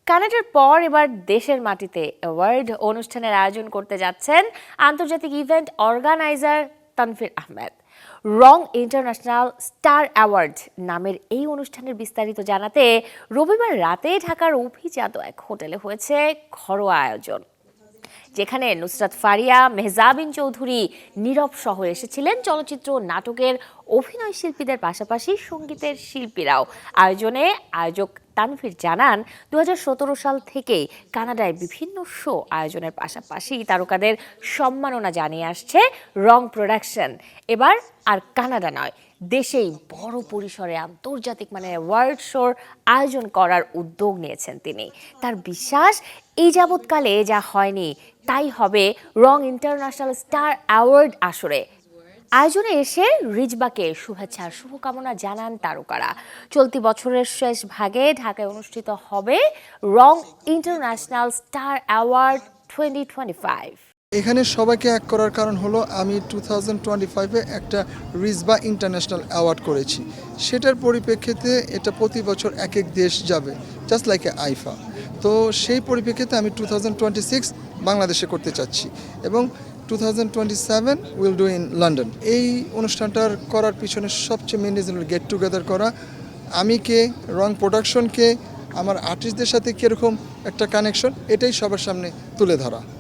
কানাডার পর এবার দেশের মাটিতে অ্যাওয়ার্ড অনুষ্ঠানের আয়োজন করতে যাচ্ছেন আন্তর্জাতিক ইভেন্ট অর্গানাইজার তানভীর আহমেদ। রং ইন্টারন্যাশনাল স্টার অ্যাওয়ার্ড নামের এই অনুষ্ঠানের বিস্তারিত জানাতে রবিবার রাতে ঢাকার অভিজাত এক হোটেলে হয়েছে ঘরোয়া আয়োজন, যেখানে নুসরাত ফারিয়া, মেহজাবিন চৌধুরী, নীরব সহ এসেছিলেন চলচ্চিত্র নাটকের অভিনয় শিল্পীদের পাশাপাশি সঙ্গীতের শিল্পীরাও। আয়োজক তানভীর জানান, ২০১৭ সাল থেকেই কানাডায় বিভিন্ন শো আয়োজনের পাশাপাশি তারকাদের সম্মাননা জানিয়ে আসছে রং প্রোডাকশন। এবার আর কানাডা নয়, দেশেই বড় পরিসরে আন্তর্জাতিক মানে ওয়ার্ল্ড শোর আয়োজন করার উদ্যোগ নিয়েছেন তিনি। তার বিশ্বাস, এই যাবৎকালে যা হয়নি তাই হবে রং ইন্টারন্যাশনাল স্টার অ্যাওয়ার্ড আসরে। আয়োজনে এসে রিজবাকে শুভেচ্ছার শুভকামনা জানান তারকারা। চলতি বছরের শেষ ভাগে ঢাকায় অনুষ্ঠিত হবে রং ইন্টারন্যাশনাল স্টার অ্যাওয়ার্ড 2025। এখানে সবাইকে এক করার কারণ হলো আমি 2025-এ একটা রিজবা ইন্টারন্যাশনাল অ্যাওয়ার্ড করেছি। সেটার পরিপ্রেক্ষিতে এটা প্রতি বছর এক এক দেশ যাবে, জাস্ট লাইক এ আইফা। তো সেই পরিপ্রেক্ষিতে আমি 2026 বাংলাদেশে করতে চাচ্ছি এবং 2027 উইল ডু ইন লন্ডন। এই অনুষ্ঠানটার করার পিছনে সবচেয়ে মেন রিজন হলো গেট টুগেদার করা। আমি কে, রং প্রোডাকশনকে, আমার আর্টিস্টদের সাথে কীরকম একটা কানেকশন, এটাই সবার সামনে তুলে ধরা।